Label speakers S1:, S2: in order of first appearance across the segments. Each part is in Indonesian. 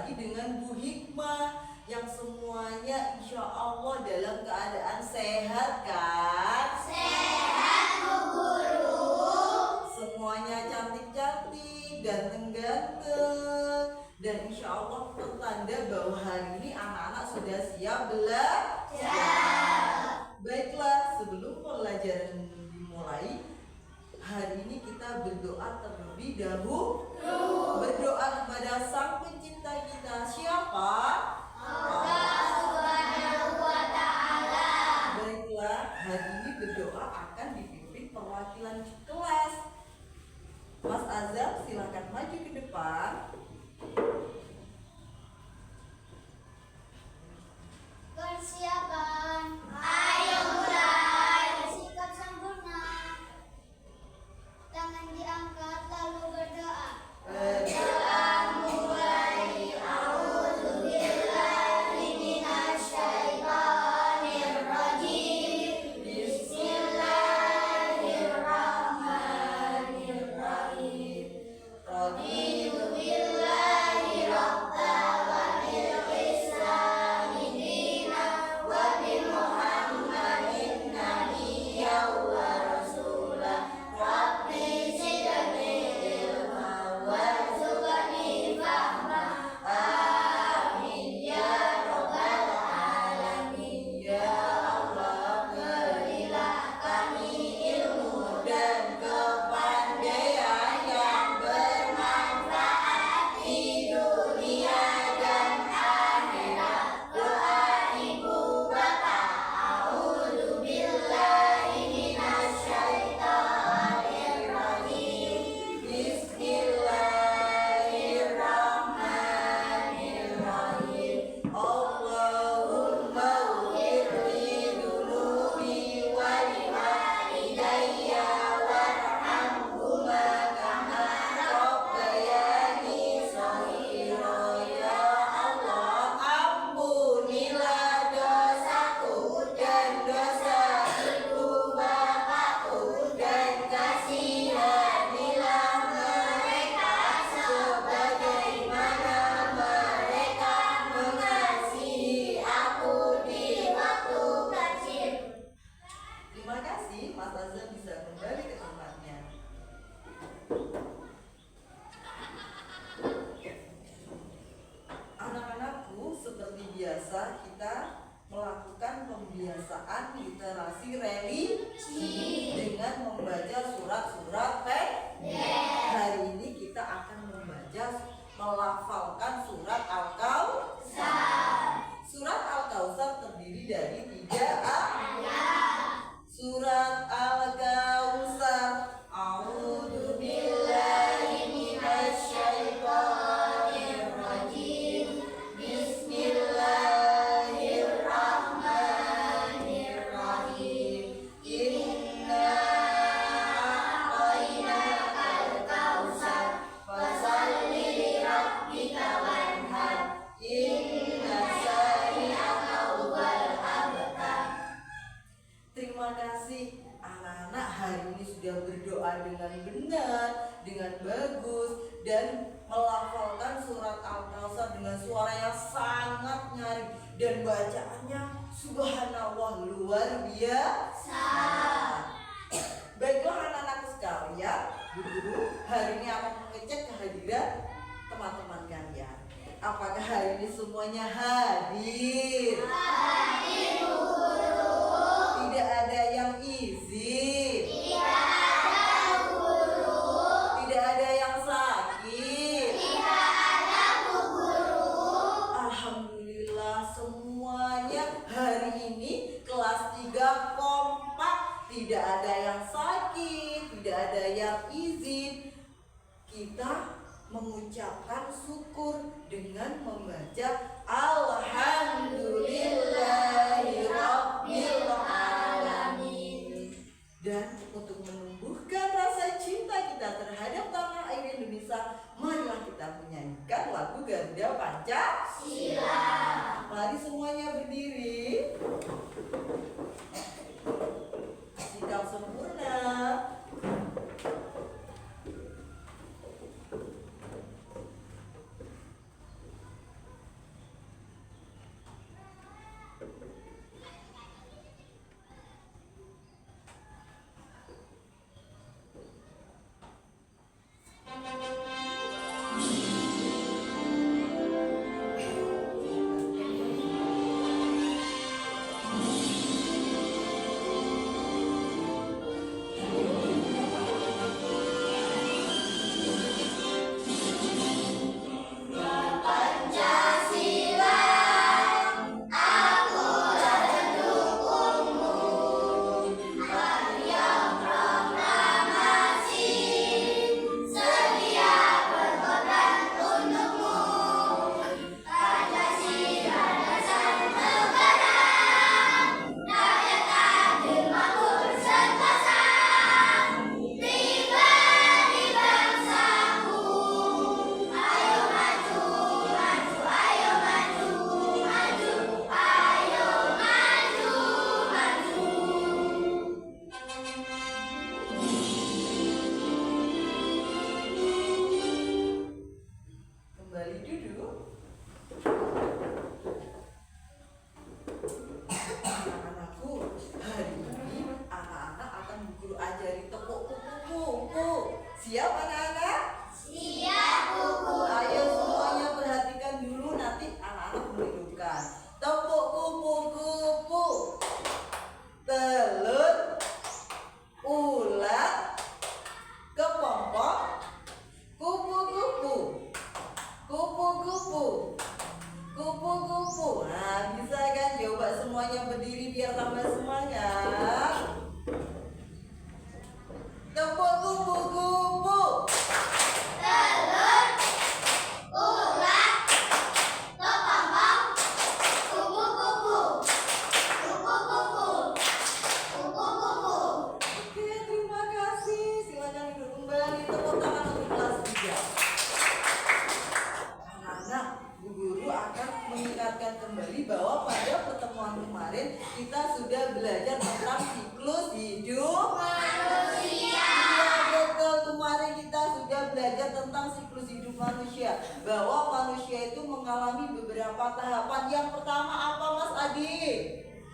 S1: lagi dengan Bu Hikmah yang semuanya insya Allah dalam keadaan sehat kan?
S2: Sehat Bu Guru.
S1: Semuanya cantik-cantik, ganteng-ganteng, dan insya Allah pertanda bahwa hari ini anak-anak sudah siap belajar. Baiklah, sebelum pelajaran dimulai, hari ini kita berdoa terlebih dahulu. Berdoa kepada Sang Pencipta kita. Siapa?
S2: Allah Subhanahu wa Ta'ala.
S1: Baiklah, hari ini berdoa akan dipimpin perwakilan kelas. Mas Azam, silakan maju ke depan.
S2: Persiapan. Ayo mulai. Bersikap sempurna. Tangan diangkat lalu berdoa. Berdoa mulai. A'udzubillahi minasyaitonirrajim. Bismillahirrahmanirrahim. Raditu billahi rabban wa bil islami dinan wa bi Muhammadin nabiyyan wa rasulah. Rabbi zidni ilma warzuqni fahma. Amin ya rabbal alamin. Ya Allah, berilah kami ilmu dan kepandaian yang bermanfaat di dunia dan akhirat. Doa ibu bapak. A'udzubillahi minasyaitonirrajim. Bismillahirrahmanirrahim. Allahumma ghfirli dunubi wa liwalidayya warhamhuma kama rabbayani shaghira. Ya Allah, ampunilah dosaku dan dosa ibu bapakku, dan kasihanilah mereka sebagaimana mereka mengasihi aku di waktu kecil. Terima kasih, Mas Azam bisa kembali ke tempatnya. Anak-anakku, seperti biasa kita melakukan pembiasaan literasi religi dengan membaca surat-surat pendek. Hari ini kita akan melafalkan surat Al-Kautsar. Surat Al-Kautsar terdiri dari 3 ayat. Surat Al-Kautsar. A'udzu billahi minasyaitonirrajim. Bismillahirrahmanirrahim. Inna a'tainakal kautsar fasalli lirabbika wanhar. Inna syani'aka huwal abtar. Terima kasih anak-anak, hari ini sudah berdoa dengan benar, dengan bagus, dan melafalkan surat Al-Kautsar dengan suara yang sangat nyaring, dan bacaannya subhanallah luar biasa. Baiklah anak-anakku sekalian, guru hari ini akan mengecek kehadiran teman-teman kalian. Apakah hari ini semuanya hadir? Hadir Bu Guru.
S1: Tidak ada yang izin.
S2: Tidak ada Bu Guru.
S1: Tidak ada yang sakit.
S2: Tidak ada Bu Guru.
S1: Alhamdulillah semuanya hari ini kelas 3 kompak. Tidak ada yang sakit, tidak ada yang izin. Kita mengucapkan syukur dengan membaca Alhamdulillahirabbil alamin. Dan untuk menumbuhkan rasa cinta kita terhadap tanah air Indonesia, marilah kita menyanyikan lagu Garuda Pancasila. Mari semuanya berdiri. Sikap sempurna.
S2: Kembali duduk. Anak-anakku, hari ini anak-anak akan Bu Guru ajari tepuk kuku. Siap anak-anak?
S3: Siap, Bu Guru.
S2: Ayo semuanya perhatikan dulu, nanti anak-anak menunjukkan. Tepuk kupu-kupu, telur, ulat, kepompong, kupu-kupu, kupu-kupu, kupu-kupu. Nah, bisa kan? Coba semuanya berdiri biar tambah semangat. Tepuk kupu-kupu.
S3: Telur, ulat, kepompong, kupu-kupu, kupu-kupu, kupu-kupu.
S2: Oke, terima kasih. Silakan duduk kembali. Tepuk tangan untuk kelas 3. Anak-anak, Bu Guru akan mengingatkan kembali bahwa pada pertemuan kemarin kita sudah belajar tentang siklus hidup
S3: Manusia.
S2: Iya, betul. Kemarin kita sudah belajar tentang siklus hidup manusia, bahwa manusia itu mengalami beberapa tahapan. Yang pertama apa, Mas Adi?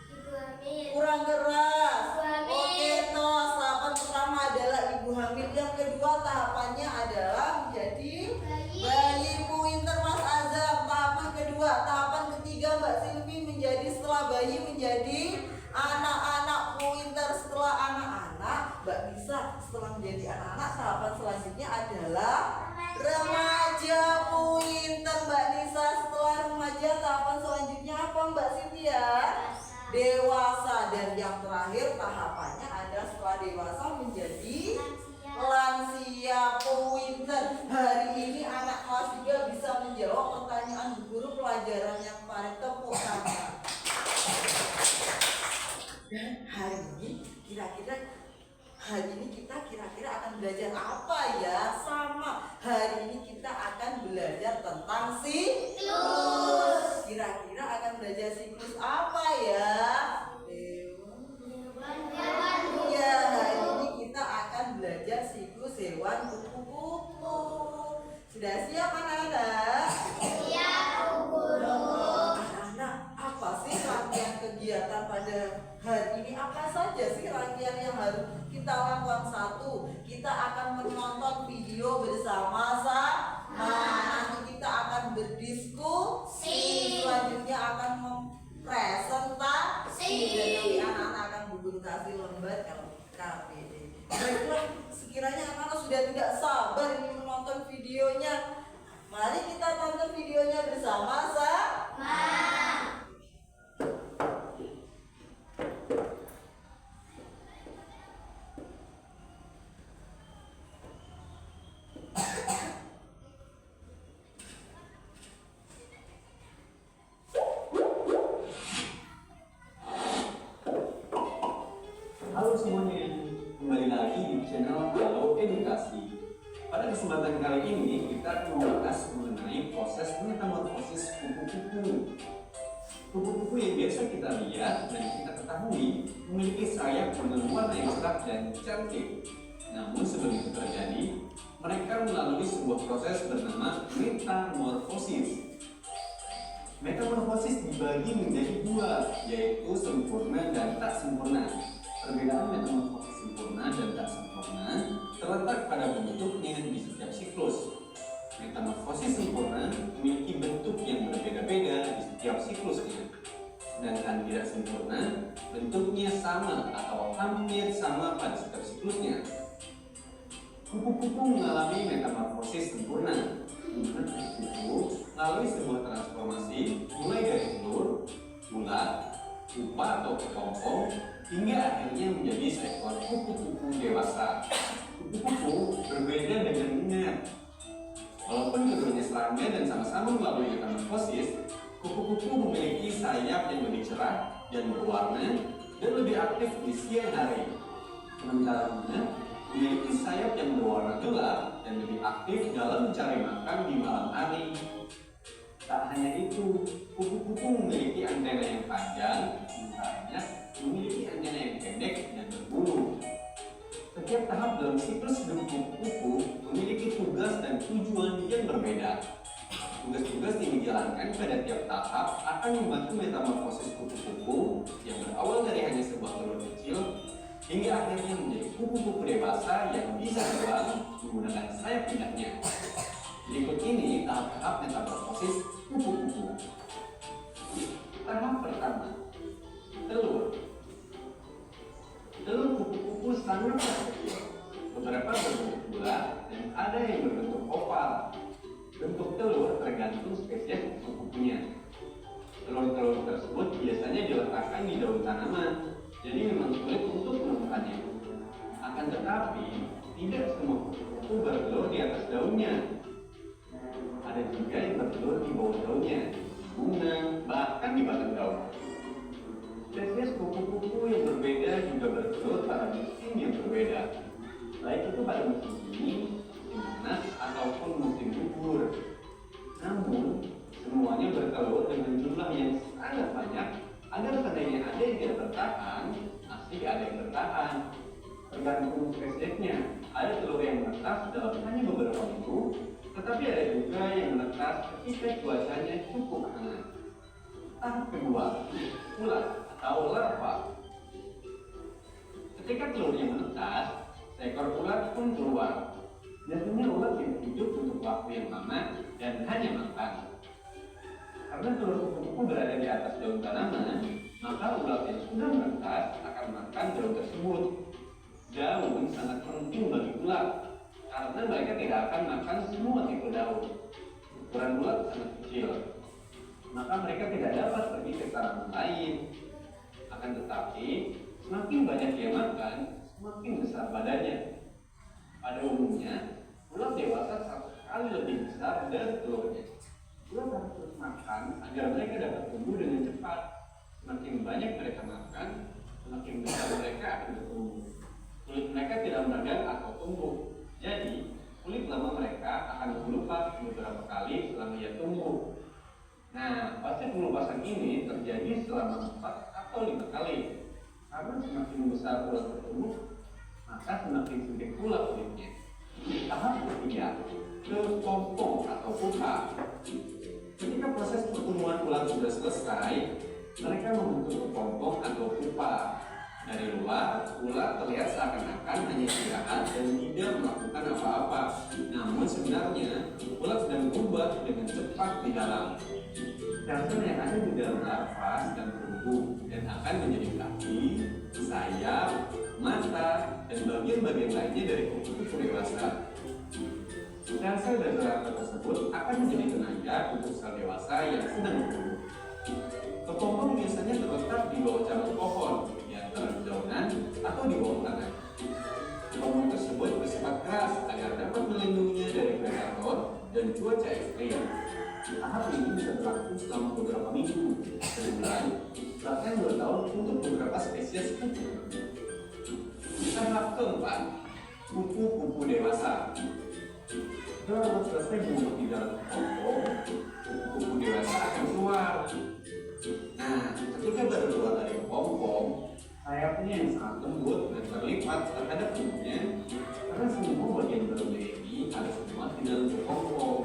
S3: Ibu hamil.
S2: Kurang keras.
S3: Ibu hamil.
S2: Oke, Tos. Tahapan pertama adalah ibu hamil. Yang kedua tahapannya adalah menjadi bayi pointer, Mas Azam. Tahapan kedua. Tahapan ketiga Mbak Silvi menjadi setelah bayi menjadi anak-anak pointer. Setelah anak-anak, Mbak Nisa setelah menjadi anak-anak, tahapan selanjutnya adalah remaja pointer. Mbak Nisa setelah remaja, tahapan selanjutnya apa, Mbak Cynthia? Dewasa. Dan yang terakhir tahapannya ada setelah dewasa menjadi lansia pointer. Hari ini anak kelas 3 bisa menjawab pertanyaan Bu Guru pelajaran yang kemarin. Tepuk tangan. Dan hari ini kita kira-kira akan belajar apa ya? Sama. Hari ini kita akan belajar tentang siklus. Kira-kira akan belajar siklus apa ya? Ya, hari ini kita akan belajar siklus hewan kupu-kupu. Sudah siap anak-anak?
S3: Siap, Bu Guru.
S2: Anak-anak, apa sih rangkaian kegiatan pada hari ini? Apa saja sih rangkaian yang harus kita lakukan? Satu, kita akan menonton video bersama-sama. Nanti kita akan berdiskusi. Selanjutnya akan mempresentasi. Dan nanti anak-anak akan Bu Guru kasih lembar KPD. Baiklah, sekiranya anak-anak sudah tidak sabar ingin menonton videonya, mari kita tonton videonya bersama-sama.
S4: Halo semuanya, kembali lagi di channel Halo Edukasi. Pada kesempatan kali ini kita akan membahas mengenai proses metamorfosis kupu-kupu. Kupu-kupu yang biasa kita lihat dan kita ketahui memiliki sayap dengan warna yang cerah dan cantik. Namun sebelum itu terjadi, mereka melalui sebuah proses bernama metamorfosis. Metamorfosis dibagi menjadi dua, yaitu sempurna dan tak sempurna. Perbedaan metamorfosis sempurna dan tak sempurna terletak pada bentuknya di setiap siklus. Metamorfosis sempurna memiliki bentuk yang berbeda-beda di setiap siklusnya. Sedangkan tidak sempurna, bentuknya sama atau hampir sama pada setiap siklusnya. Kupu-kupu mengalami metamorfosis sempurna. Kupu-kupu melalui sebuah transformasi mulai dari telur, ulat, pupa atau kepompong, hingga akhirnya menjadi seekor kupu-kupu dewasa. Kupu-kupu berbeda dengan monyet. Walaupun keduanya serangga dan sama-sama melalui metamorfosis, kupu-kupu memiliki sayap yang lebih cerah dan berwarna dan lebih aktif di siang hari. Sementara monyet memiliki sayap yang berwarna gelap dan lebih aktif dalam mencari makan di malam hari. Tak hanya itu, kupu-kupu memiliki antena yang panjang, sementara monyet memiliki antena yang pendek dan berbulu. Setiap tahap dalam siklus hidup kupu-kupu memiliki tugas dan tujuan yang berbeda. Tugas-tugas yang dijalankan pada tiap tahap akan membantu metamorfosis kupu-kupu yang berawal dari hanya sebuah telur kecil hingga akhirnya menjadi kupu-kupu dewasa yang bisa terbang menggunakan sayap indahnya. Berikut ini tahap-tahap metamorfosis kupu-kupu. Tahap pertama, telur. Telur kupu-kupu sangat kecil. Beberapa berbentuk bulat dan ada yang berbentuk oval. Bentuk telur tergantung spesies kupu-kupunya. Telur-telur tersebut biasanya diletakkan di daun tanaman, jadi memang sulit untuk menemukannya. Akan tetapi, tidak semua kupu-kupu bertelur di atas daunnya. Ada juga yang bertelur di bawah daunnya, bunga, bahkan di batang daun. Spesies kupu-kupu yang berbeda juga bertelur pada musim yang berbeda, baik itu pada musim dingin, musim panas, ataupun musim gugur. Namun, semuanya bertelur dengan jumlah yang sangat banyak agar seandainya ada yang tidak bertahan, masih ada yang bertahan. Tergantung spesiesnya, ada telur yang menetas dalam hanya beberapa minggu, tetapi ada juga yang menetas ketika cuacanya cukup hangat. Tahap kedua, ulat atau larva. Ketika telurnya menetas, seekor ulat pun keluar. Biasanya ulat yang hidup untuk waktu yang lama dan hanya makan. Karena telur kupu-kupu berada di atas daun tanaman, maka ulat yang sudah menetas akan makan daun tersebut. Daun sangat penting bagi ulat, karena mereka tidak akan makan semua tipe daun. Ukuran ulat sangat kecil, maka mereka tidak dapat pergi ke tanaman lain. Akan tetapi, semakin banyak dia makan, semakin besar badannya. Pada umumnya, ulat dewasa 100 kali lebih besar dari telurnya. Ulat harus terus makan agar mereka dapat tumbuh dengan cepat. Semakin banyak mereka makan, semakin besar mereka akan bertumbuh. Kulit mereka tidak meragang atau tumbuh. Jadi, kulit lama mereka akan mengelupas beberapa kali selama ia tumbuh. Nah, fase pengelupasan ini terjadi selama 4 atau 5 kali. Karena semakin besar ulat bertumbuh, maka semakin sempit pula kulitnya. Tahap ketiga, kepompong atau pupa. Ketika proses pertumbuhan ulat sudah selesai, mereka membentuk kepompong atau pupa. Dari luar, ulat terlihat seakan-akan hanya istirahat dan tidak melakukan apa-apa. Namun sebenarnya, ulat sedang berubah dengan cepat di dalam. Sel-sel yang ada di dalam larva sedang bertumbuh dan akan menjadi kaki, sayap, mata, dan bagian-bagian lainnya dari kupu-kupu dewasa. Sel-sel dari larva tersebut akan menjadi tenaga untuk sel dewasa yang sedang bertumbuh. Kepompong biasanya terletak di bawah cabang pohon, di antara dedaunan atau di bawah tanah. Kepompong tersebut bersifat keras agar dapat melindunginya dari predator dan cuaca ekstrim. Tahap ini bisa berlangsung selama beberapa minggu, sebulan, bahkan 2 tahun untuk beberapa spesies kupu. Tahap keempat, kupu-kupu dewasa. Setelah selesai berumur di dalam kepompong, kupu-kupu dewasa akan keluar. Nah, ketika baru keluar dari kepompong, sayapnya yang sangat lembut dan terlipat terhadap tubuhnya, karena semua bagian dalamnya ini harus muat di dalam kepompong.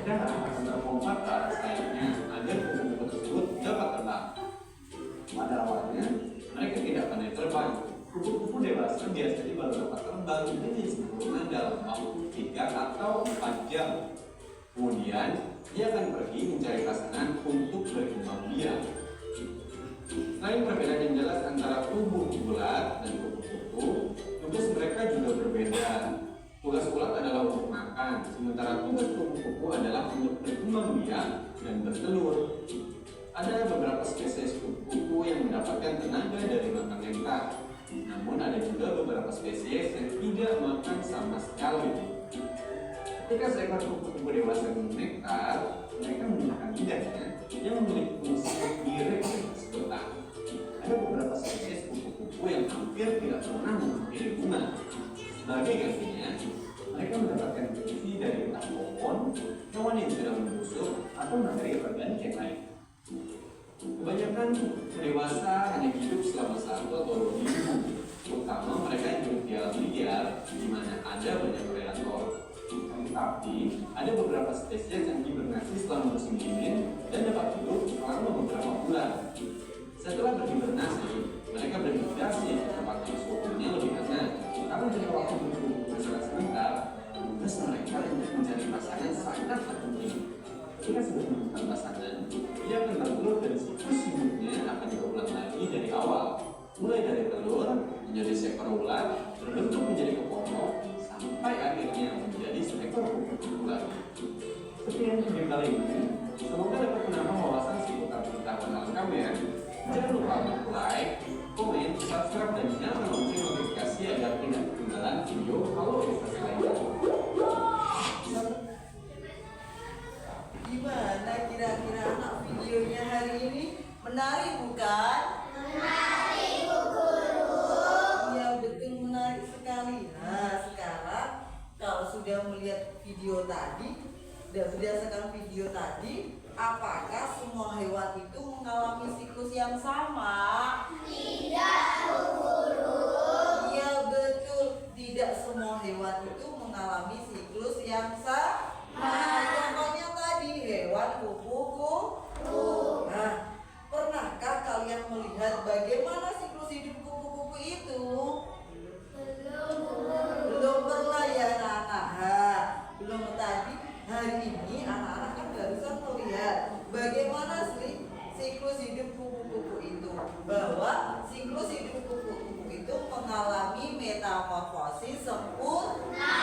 S4: Darah akan terpompa ke arah sayapnya agar kupu-kupu tersebut dapat terbang. Pada awalnya, mereka tidak pandai terbang. Kupu-kupu dewasa biasanya baru dapat terbang dengan sempurna dalam waktu 3 atau 4 jam. Kemudian, dia akan pergi mencari pasangan untuk berkembang biak. Selain perbedaan yang jelas antara tubuh ulat dan kupu-kupu, tugas mereka juga berbeda. Tugas ulat adalah untuk makan, sementara tugas kupu-kupu adalah untuk berkembang biak dan bertelur. Ada beberapa spesies kupu-kupu yang mendapatkan tenaga dari makan nektar. Namun ada juga beberapa spesies yang tidak makan sama sekali. Ketika seekor kupu-kupu dewasa minum nektar, mereka menggunakan lidahnya yang memiliki fungsi mirip dengan sedotan. Ada beberapa spesies kupu-kupu yang hampir tidak pernah menghampiri bunga. Sebagai gantinya, mereka mendapatkan nutrisi dari batang pohon, hewan yang sudah membusuk, atau materi organik yang lain. Kebanyakan dewasa hanya hidup selama 1 atau 2 minggu, terutama mereka yang hidup di alam liar di mana ada banyak predator. Tetapi ada beberapa spesies yang hibernasi selama musim dingin dan dapat hidup selama beberapa bulan. Setelah berhibernasi, mereka bermigrasi ke tempat yang suhunya lebih hangat. Karena jika waktu berkumpul sangat sebentar, tugas mereka untuk mencari pasangan sangat penting. Jika sudah menemukan pasangan, dia akan bertelur dan siklus hidupnya akan berulang lagi dari awal. Mulai dari telur, menjadi seekor ulat, berbentuk menjadi kepompong, sampai akhirnya menjadi seekor kupu-kupu lagi. Sekian video kali ini, semoga dapat menambah wawasan seputar pengetahuan alam kamu ya. Jangan lupa untuk like, komen, subscribe, dan nyalakan lonceng notifikasi agar tidak ketinggalan video Halo Ilustrasi lainnya.
S2: Gimana kira-kira anak videonya hari ini? Menarik bukan?
S3: Menarik, Bu Guru.
S2: Iya betul, menarik sekali. Nah sekarang kalau sudah melihat video tadi, berdasarkan video tadi, apakah semua hewan itu mengalami siklus yang sama?
S3: Tidak, Bu Guru.
S2: Iya betul, tidak semua hewan itu mengalami siklus yang sama. Contohnya tadi hewan kupu-kupu. Nah, pernahkah kalian melihat bagaimana siklus hidup kupu-kupu itu?
S3: Belum, Bu Guru.
S2: Belum pernah ya anak-anak. Belum tadi. Hari ini anak-anak kan barusan melihat bagaimana sih siklus hidup kupu-kupu itu. Bahwa siklus hidup kupu-kupu itu mengalami metamorfosis sempurna.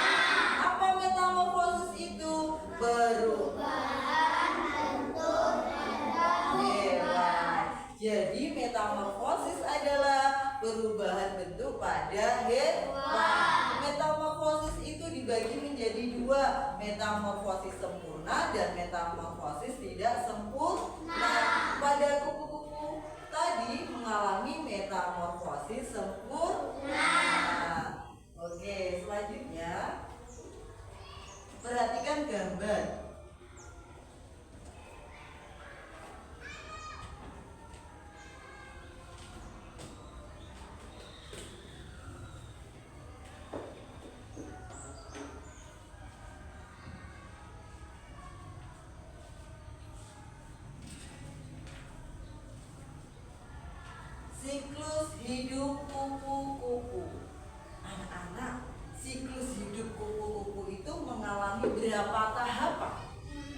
S2: Apa metamorfosis itu?
S3: Perubahan bentuk pada hewan.
S2: Jadi metamorfosis adalah perubahan bentuk pada hewan. Metamorfosis itu dibagi menjadi 2, metamorfosis sempurna dan metamorfosis tidak sempurna. Pada kupu-kupu tadi mengalami metamorfosis sempurna. Oke, selanjutnya perhatikan gambar. Siklus hidup kupu-kupu. Anak-anak, siklus hidup kupu-kupu itu mengalami berapa tahapan?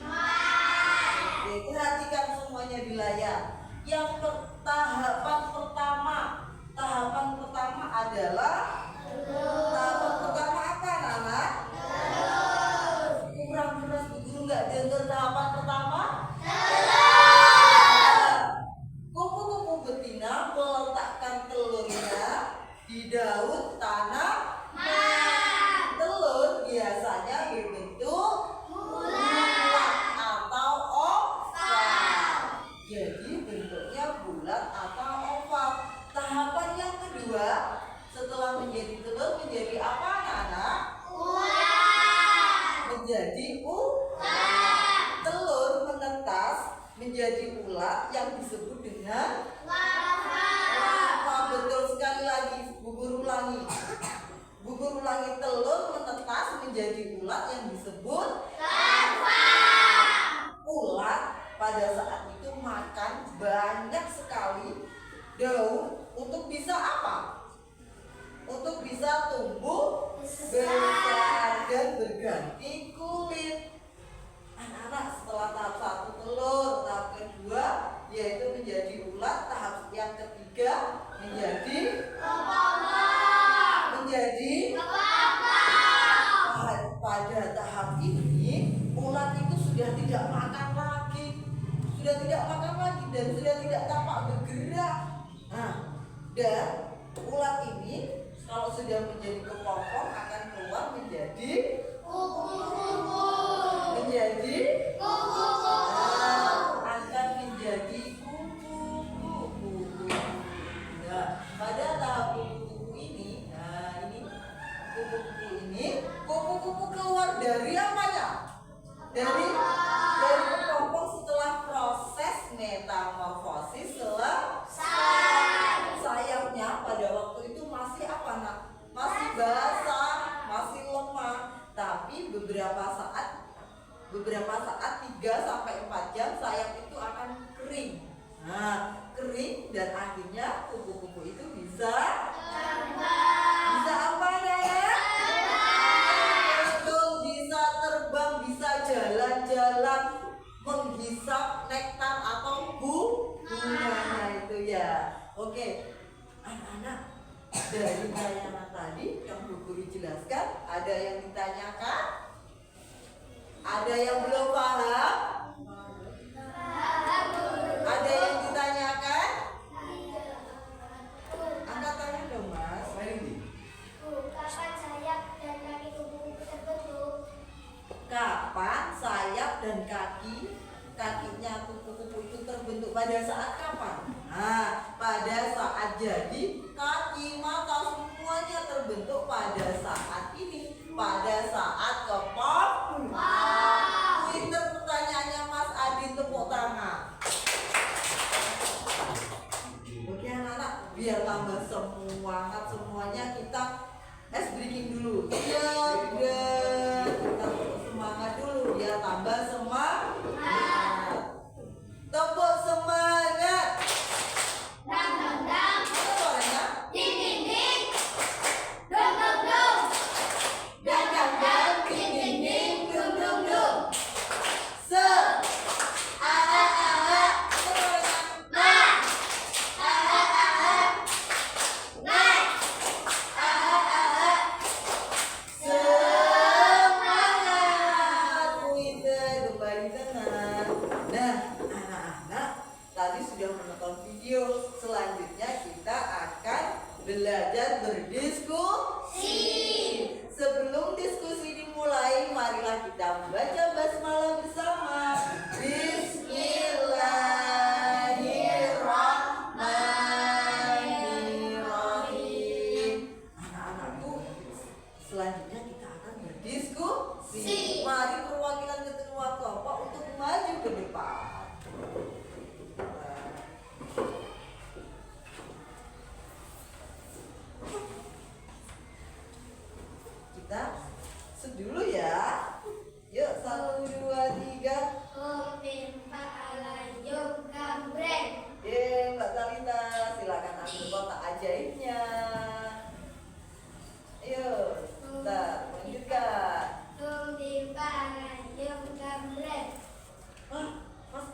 S2: Oke, perhatikan semuanya di layar. Yang tahapan pertama adalah tahapan pertama apa, anak? Kurang keras, Bu Guru nggak dengar tahapan pertama. Kupu-kupu betina meletakkan telurnya di daun tanaman. Telur biasanya berbentuk bulat atau oval. Jadi bentuknya bulat atau oval. Tahapan yang kedua, setelah menjadi telur menjadi apa, anak? Menjadi ulat. Telur menetas menjadi ulat yang disebut dengan larva. Betul sekali lagi, Bu Guru ulangi. Bu Guru ulangi, telur menetas menjadi ulat yang disebut larva. Ulat pada saat itu makan banyak sekali daun untuk bisa apa? untuk bisa tumbuh besar dan berganti kulit. Anak-anak, setelah tahap 1 telur, tahap kedua yaitu menjadi ulat, tahap yang ketiga menjadi pada tahap ini ulat itu sudah tidak makan lagi, dan sudah tidak tampak bergerak. Nah, dan ulat ini kalau sudah menjadi kepompong akan keluar menjadi kupu-kupu. Nah, pada tahap kupu-kupu ini, kupu-kupu keluar dari apanya? Dari kepompong setelah proses metamorfosis selesai. Sayapnya pada waktu itu masih apa, Nak? Masih basah, masih lemah. Tapi beberapa saat 3-4 jam sayap itu akan kering. Nah, kering dan akhirnya kupu-kupu itu bisa apa, Nak? Betul, bisa terbang, bisa jalan-jalan, menghisap nektar atau bunganya itu ya. Oke, anak-anak, dari tayangan tadi yang Bu Guru jelaskan, ada yang ditanyakan? Ada yang belum paham? Ada yang ditanyakan? Angkat tangan dong, Mas.
S3: Kapan sayap dan kaki kupu-kupu terbentuk?
S2: Kapan sayap dan kakinya kupu-kupu itu terbentuk? Pada saat kapan? Nah, pada saat jadi kaki, mata semuanya terbentuk pada saat ini, pada saat kepompong. Pinter pertanyaannya Mas Adin, tepuk tangan. Oke anak-anak, biar tambah semangat semuanya kita breaking dulu. Iya, kita semangat dulu biar tambah semangat. Tepuk semangat.
S3: Dang dang dang,
S2: Apa suaranya?
S3: ding ding ding, dong dong dong,
S2: Dang dang dang, ding ding ding, dung dung dung. Se a a a a. Apa suaranya?
S3: naik, naik, naik,
S2: A a a a. Semangat. Pinter, kembali tenang. Nah, anak-anak, tadi sudah menonton video. Selanjutnya kita akan belajar berdiskusi. Sebelum diskusi dimulai, marilah kita membaca basmalah bersama. Bismillahirrahmanirrahim. Anak-anakku, selanjutnya kita akan berdiskusi. Mari perwakilan ketua kelompok untuk maju ke depan. Kita sedulu ya. Yuk, 1, 2, 3.
S3: Kumtimpa alayum kambreng.
S2: Mbak Talita, silakan ambil kotak ajaibnya. Ayo, kita lanjutkan.
S3: Kumtimpa alayum kambreng.
S2: Mas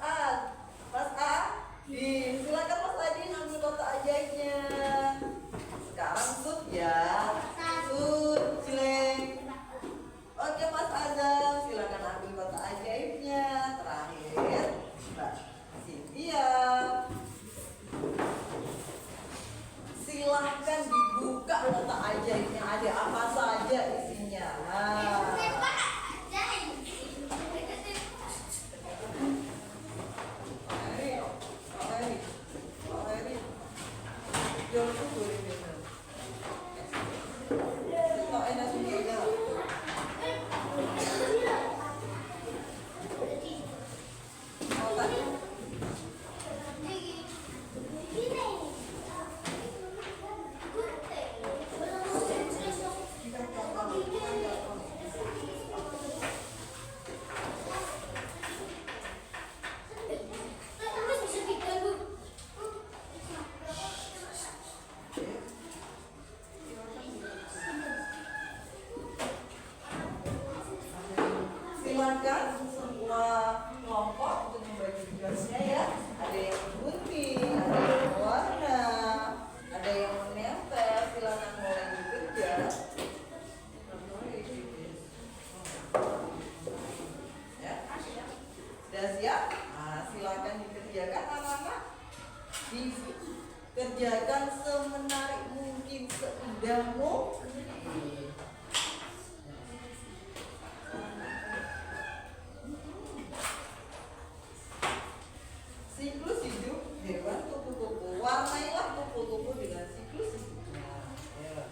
S2: Sudah siap? Nah, silakan dikerjakan anak-anak. Dikerjakan semenarik mungkin, seindah mungkin. Siklus hidup hewan kupu-kupu. Warnailah kupu-kupu dengan siklus hidupnya. Ya.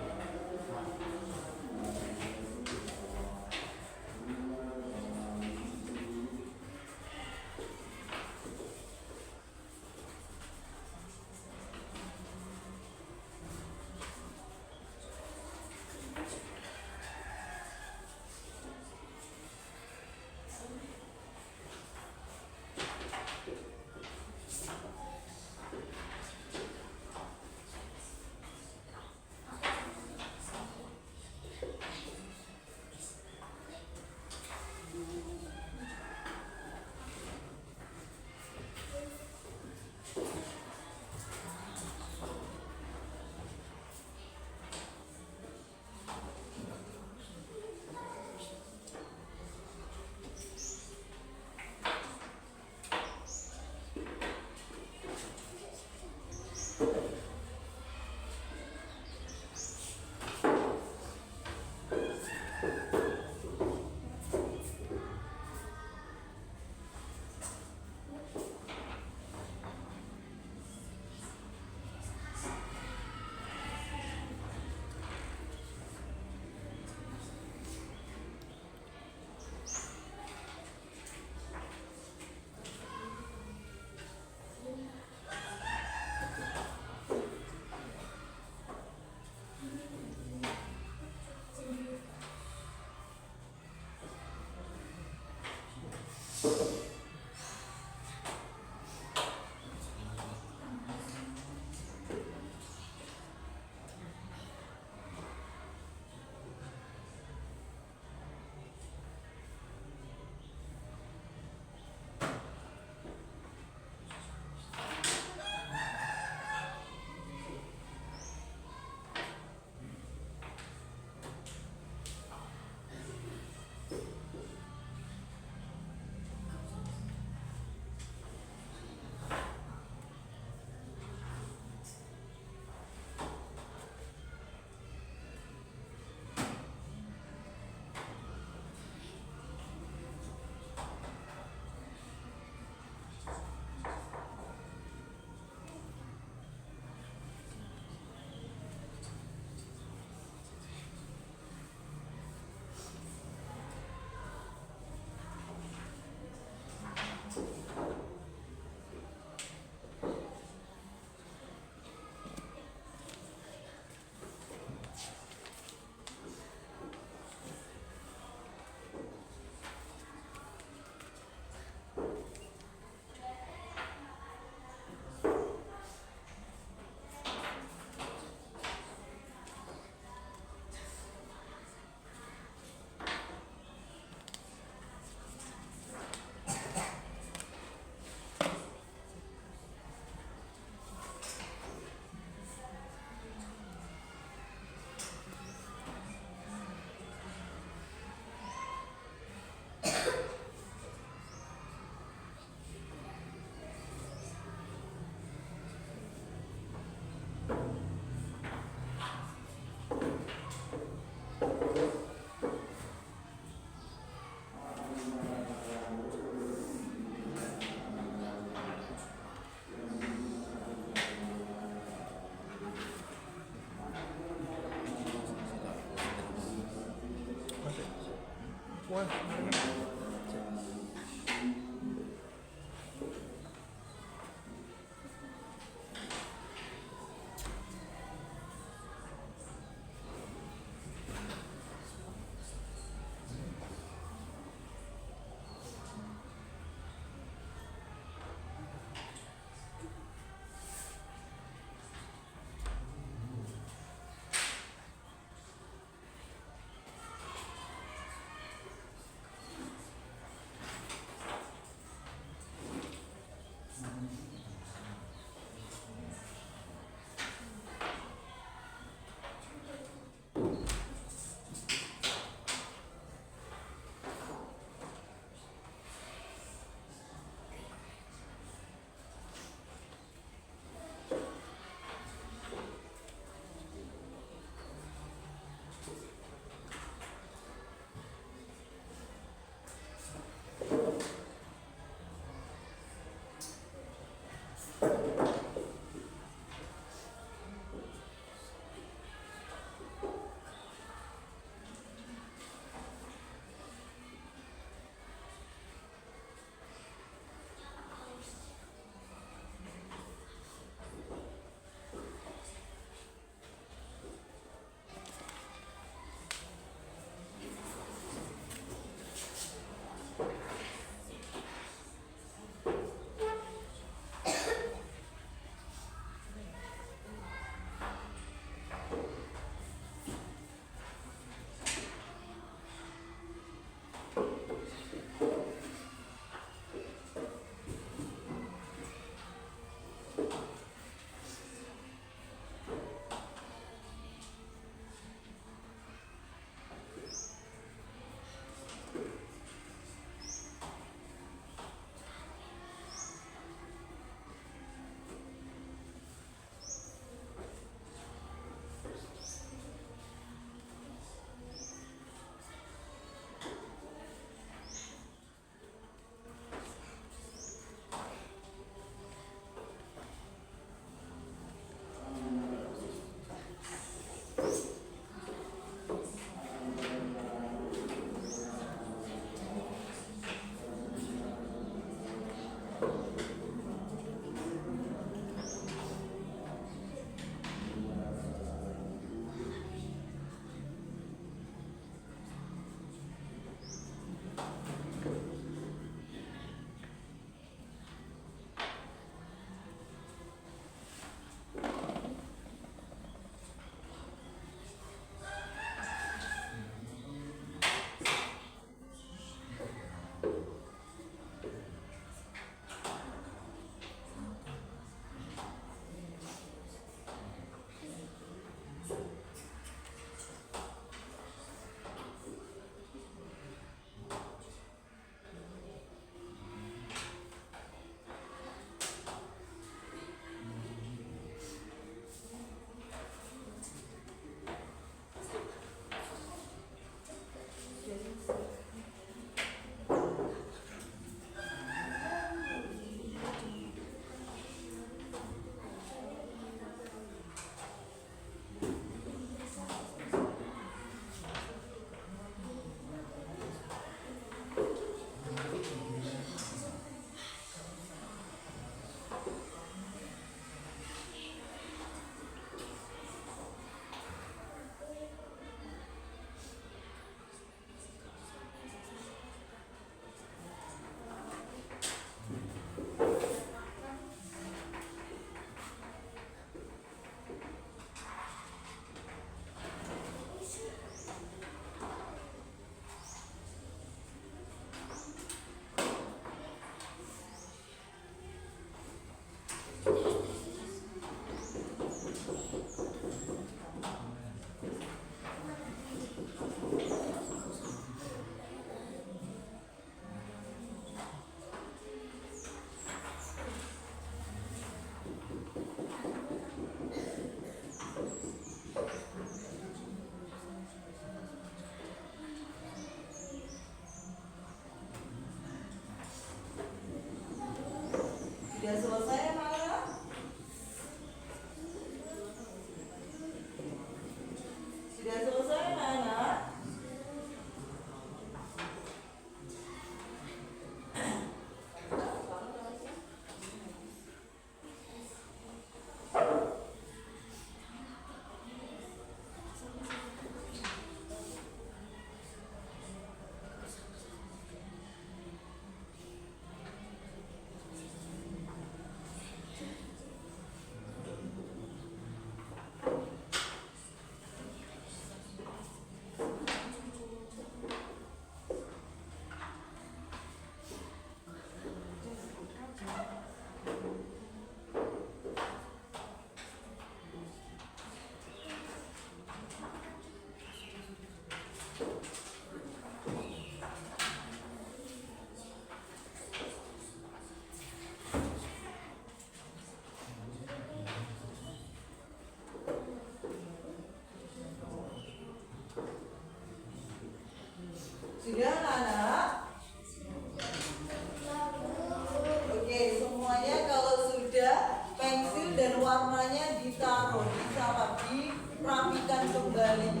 S2: pensil dan warnanya ditaruh di salah dirapikan kembali.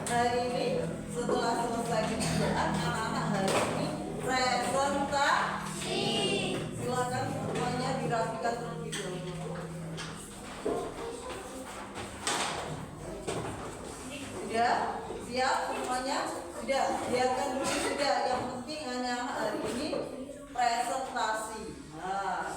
S2: Hari ini setelah selesai kerjaan anak-anak hari ini presentasi. Silakan semuanya dirapikan terlebih dahulu. Sudah siap semuanya? Sudah, biarkan dulu sudah. Yang penting anak-anak hari ini presentasi. Nah,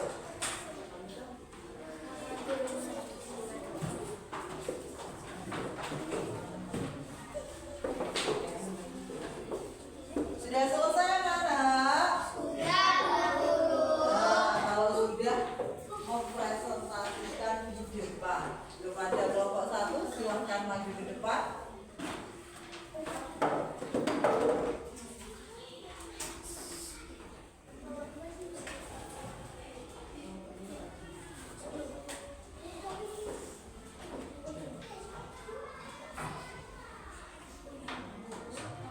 S2: sudah selesai anak-anak?
S3: Sudah, Pak Guru.
S2: Nah, kalau sudah mempresentasikan di depan kepada kelompok 1, silahkan maju ke depan.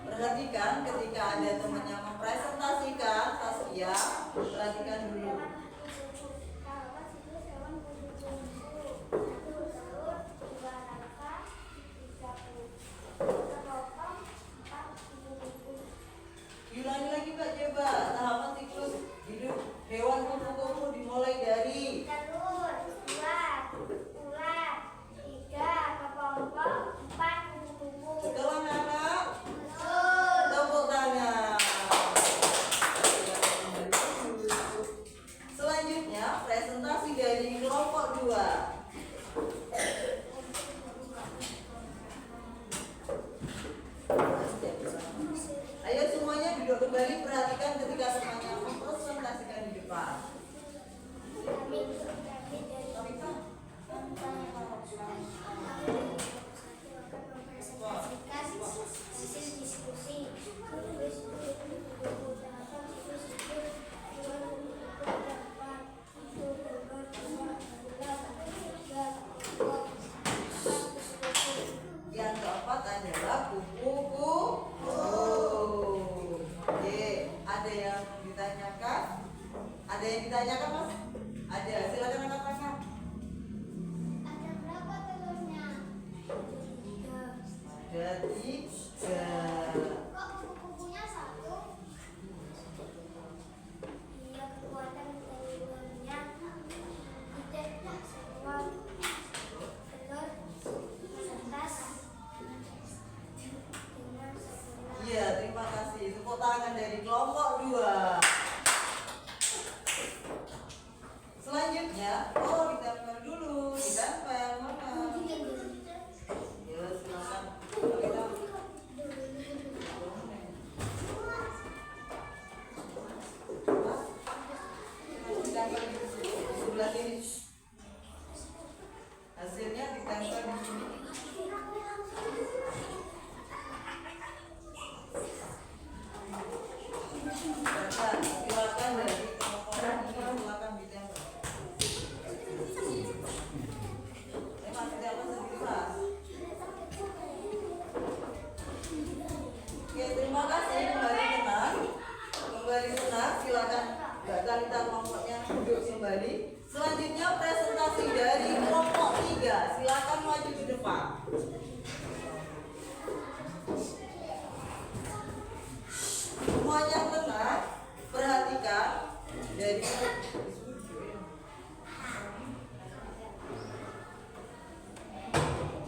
S2: Perhatikan ketika ada teman yang mempresentasikan, Tasya, perhatikan dulu. Ulangi lagi Pak, coba tahapan siklus hidup hewan kupu-kupu dimulai dari
S3: Telur, 2, ular, 3, kepompong, 4, kupu-kupu.
S2: setelah anak
S3: Betul.
S2: tepuk tangan. Selanjutnya presentasi dari kelompok 2. Ayo semuanya duduk kembali, perhatikan ketika semuanya mempresentasikan di depan.
S3: Hasil diskusi.
S2: Yang keempat adalah kupu-kupu. Oke, ada yang ditanyakan? Ada yang ditanyakan Mas? Ada, silakan angkat tangan.
S3: Ada berapa telurnya?
S2: Ada 3.
S3: Kok kupu-kupunya 1? Iya, kekuatan telurnya tidak semua telur sebelas dengan 11.
S2: Iya, terima kasih. Tepuk tangan dari kelompok 2. Selanjutnya, ditempel dulu, ditempel mana? Ya, silakan. Ditempel di sebelah sini. Hasilnya ditempel di sini. Silakan dari kelompok ini, silakan ditempel. Masih ditempel sendiri Mas. Oke, terima kasih. Kembali tenang. Kembali tenang, silakan Mbak Talita kelompoknya duduk kembali. Selanjutnya presentasi dari kelompok 3. Silakan maju di depan. Semuanya tenang, perhatikan dari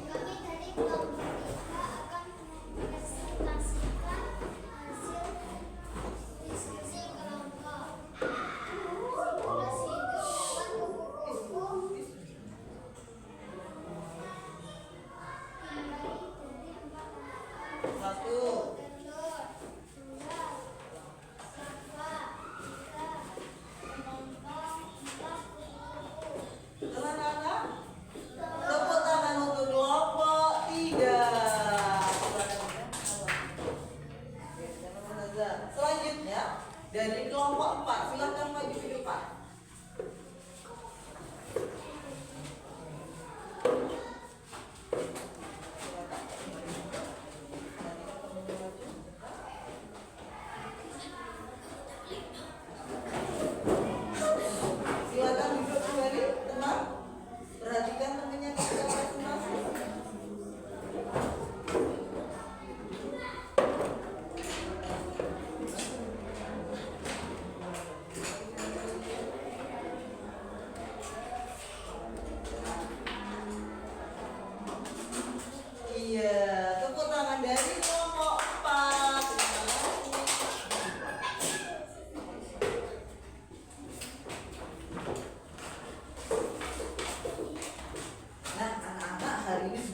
S3: Kami dari kelompok 3 akan mempresentasikan hasil diskusi kelompok. Simulasi kehidupan kupu-kupu
S2: Dari kelompok 4, silahkan maju ke depan.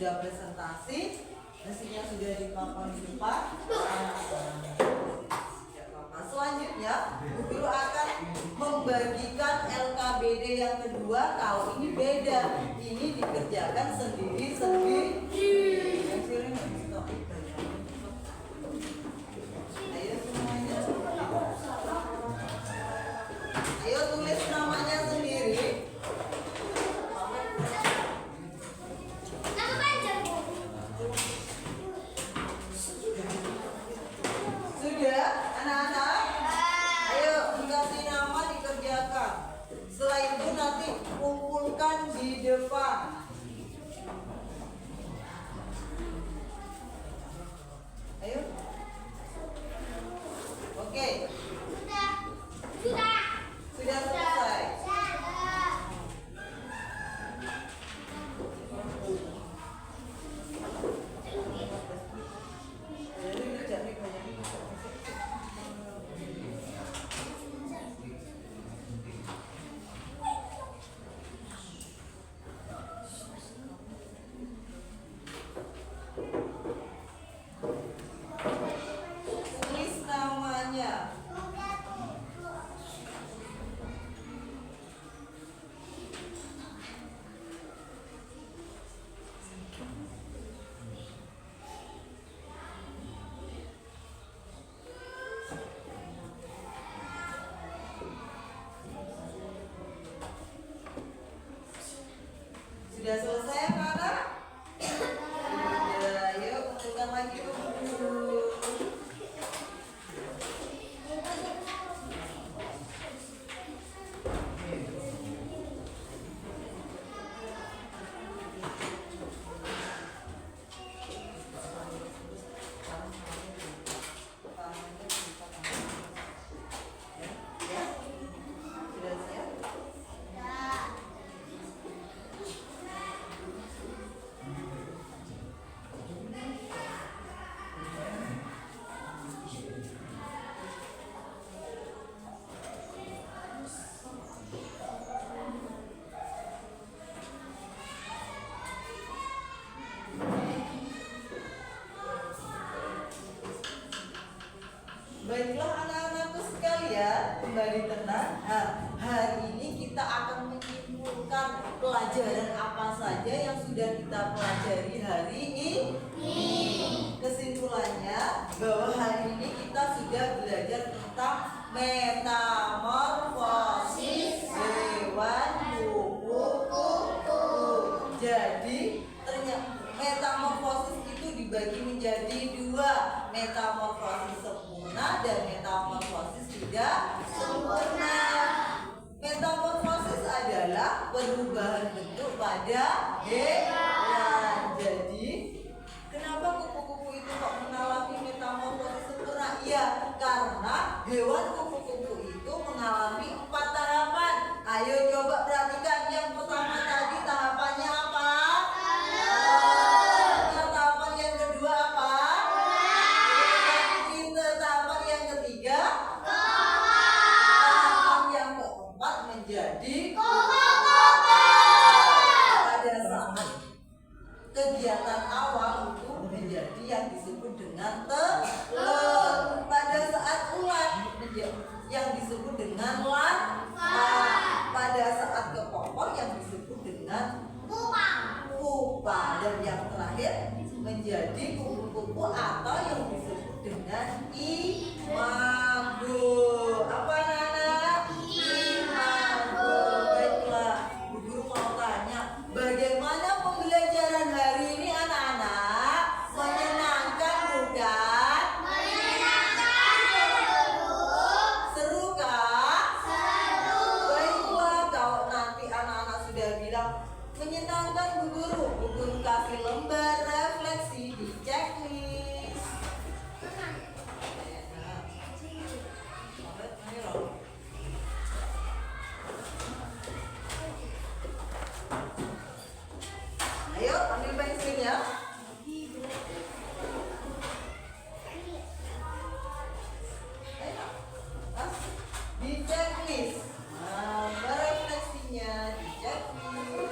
S2: sudah presentasi, mesinnya sudah dipapan di depan. Selanjutnya, Bu Guru akan membagikan LKBD yang kedua. Kali ini beda, ini dikerjakan sendiri-sendiri. Ayo semuanya, ayo tulis namanya sendiri.
S3: Nama panjang, Bu.
S2: Sudah, anak-anak? Ayo dikasih nama, dikerjakan. Setelah itu nanti kumpulkan di depan. Ayo. Oke,
S3: Sudah. Sudah.
S2: sudah selesai.
S3: Sudah.
S2: Tulis namanya. Sudah selesai anak-anak? Sudah, yuk kumpulkan lagi dulu. Ya, sudah siap? Baiklah anak-anakku sekalian, kembali tenang. Hari ini kita akan menyimpulkan pelajaran apa saja yang sudah kita pelajari hari ini. Kesimpulannya bahwa hari ini kita sudah belajar tentang metamorfosis hewan kupu-kupu. Jadi ternyata metamorfosis itu dibagi menjadi dua, metamorfosis sempurna dan metamorfosis tidak sempurna. Metamorfosis adalah perubahan bentuk pada hewan. Jadi kenapa kupu-kupu itu kok mengalami metamorfosis sempurna? Ya, karena hewan kupu-kupu itu mengalami 4 tahapan. Ayo coba perhatikan, yang pertama tadi tahapannya apa? Tahapan yang kedua apa? Tahapan yang ketiga? Tahapan yang keempat menjadi pada saat kegiatan awal itu menjadi yang disebut dengan telur. Pada saat ulat yang disebut dengan larva. Pada saat kepopor yang disebut dengan pupa. Dan yang terakhir menjadi kupu-kupu atau yang disebut dengan imago. Apa anak-anak? Imago. Baiklah, Bu Guru mau tanya, bagaimana pembelajaran hari ini anak-anak? Menyenangkan bukan? Seru kah? Baiklah, kalau nanti anak-anak sudah bilang menyenangkan Bu Guru kasih lembar refleksi di checklist. Ayo ambil pensilnya. Ayo, Mas, di checklist. Nah, refleksinya di checklist.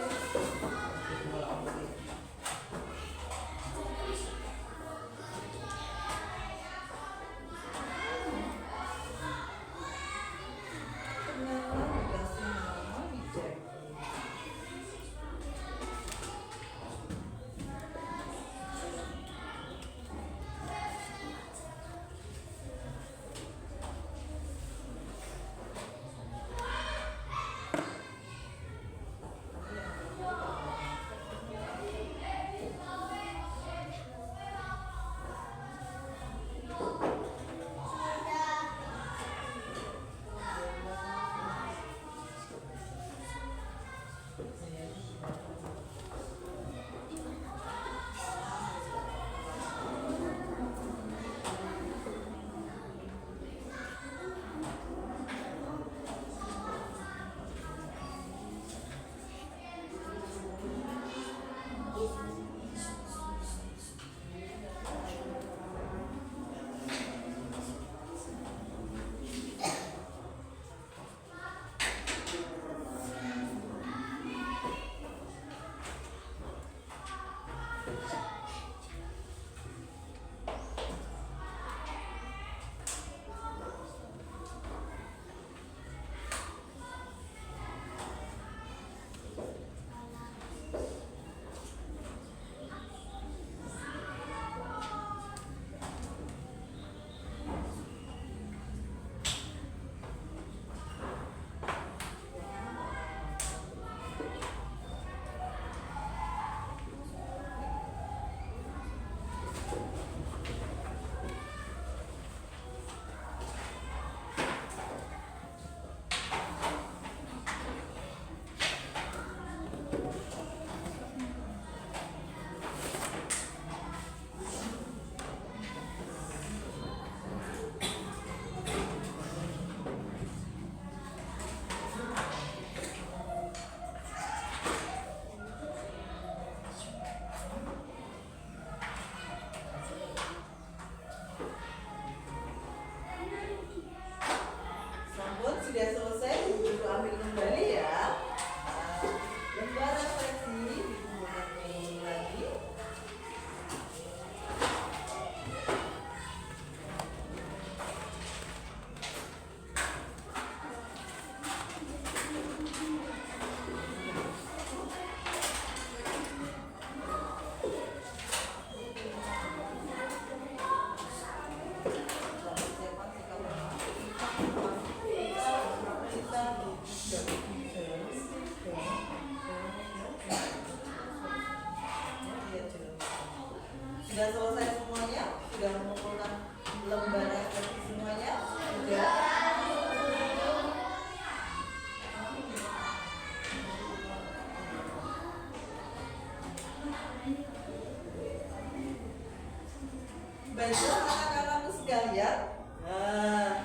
S2: Baiklah anak-anakku sekalian, nah,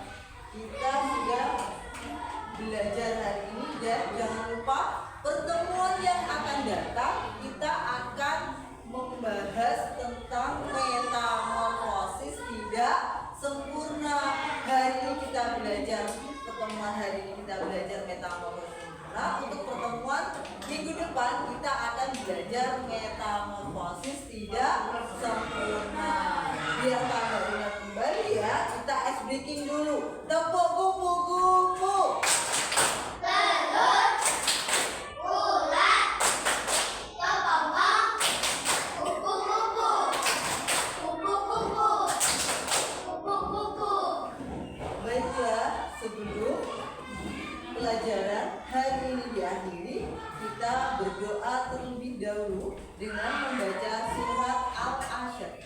S2: kita sudah belajar hari ini dan jangan lupa pertemuan yang akan datang kita akan membahas tentang metamorfosis tidak sempurna. Hari ini kita belajar pertemuan hari ini kita belajar metamorfosis sempurna. Untuk pertemuan minggu depan kita akan belajar metamorfosis tidak sempurna. Biar tambah ingat kembali ya, kita ice breaking dulu. Tepuk kupu-kupu.
S3: Telur, ulat, kepompong, kupu-kupu, kupu-kupu, kupu-kupu.
S2: Baiklah, sebelum pelajaran hari ini diakhiri, kita berdoa terlebih dahulu dengan membaca surat Al-Asr.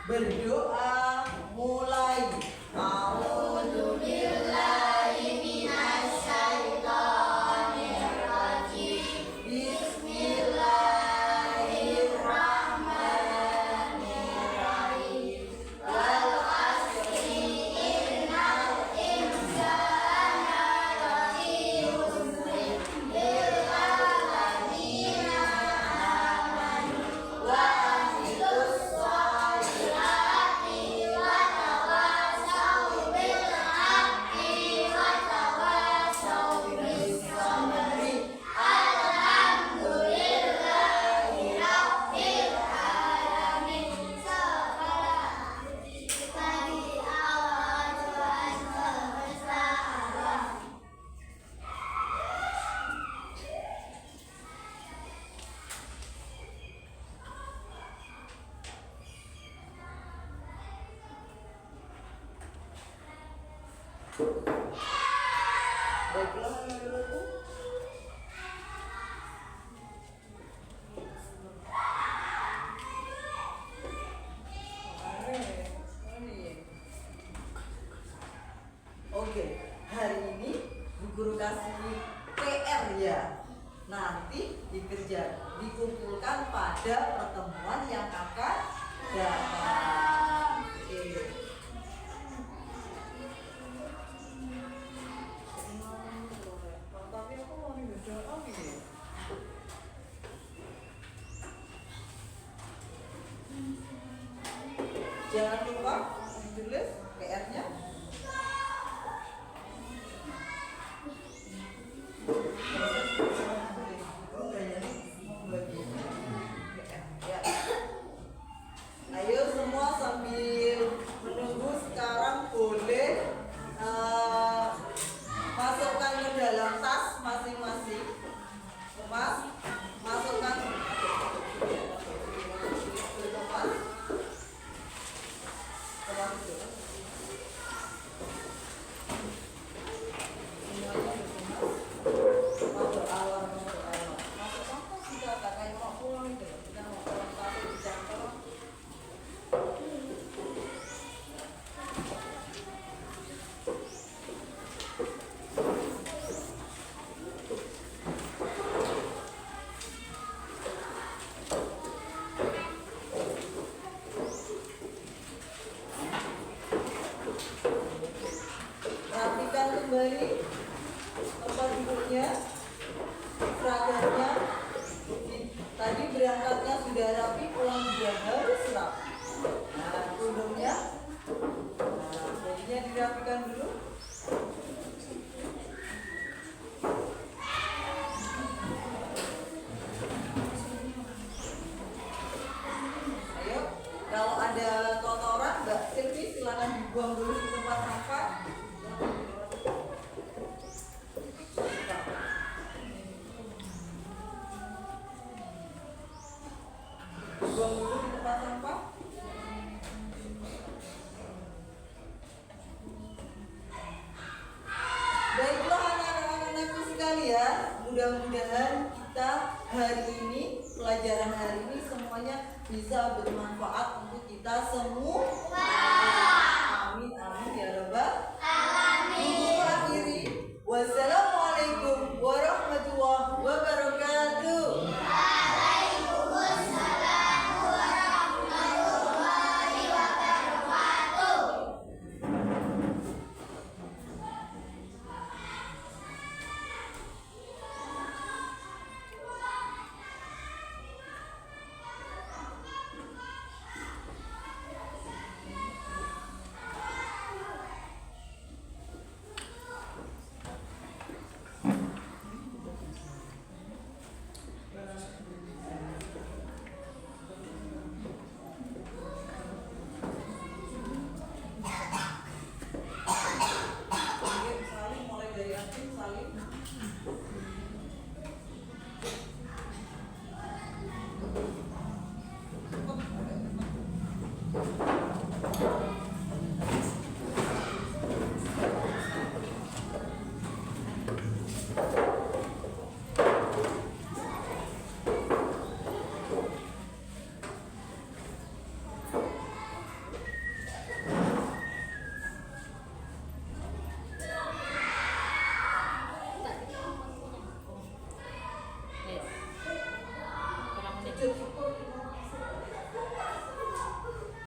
S2: Berdoa mulai.
S3: A'udzu billahi minasyaitonir rajim. Bismillahirrahmanirrahim. Wal 'asri innal insana lafi khusr illa alladziina aamanu wa 'amilus shalihati wa tawassaw bil haqqi wa tawassaw bis sabri. Alhamdulillahi rabbil alamin. Tadi awal Tuhan semesta alam.
S2: Baiklah anak-anakku. Oke, hari ini Bu Guru kasih PR ya. Nanti dikumpulkan pada pertemuan yang akan datang. Oke. Tapi aku mau berdoa ini. Jangan lupa tulis PR-nya. Ayo semua sambil menunggu sekarang boleh masukkan ke dalam tas masing-masing. Mas, masukkan ke tempat. Semuanya masuk alam. Masuk apa sudah tak kayak mau pulang itu. Kita mau pulang tapi di kantor. Rapikan kembali tempat duduknya, seragamnya. Tadi berangkatnya sudah rapi, pulang juga harus rapi. Nah, punggungnya, bajunya dirapikan dulu. Ayo, kalau ada kotoran, Mbak Silvi silakan dibuang dulu di tempat sampah. Buang dulu di tempat sampah. Baiklah anak-anakku sekalian, mudah-mudahan kita hari ini, pelajaran hari ini semuanya bisa bermanfaat untuk kita semua. Amin, amin ya Rabbal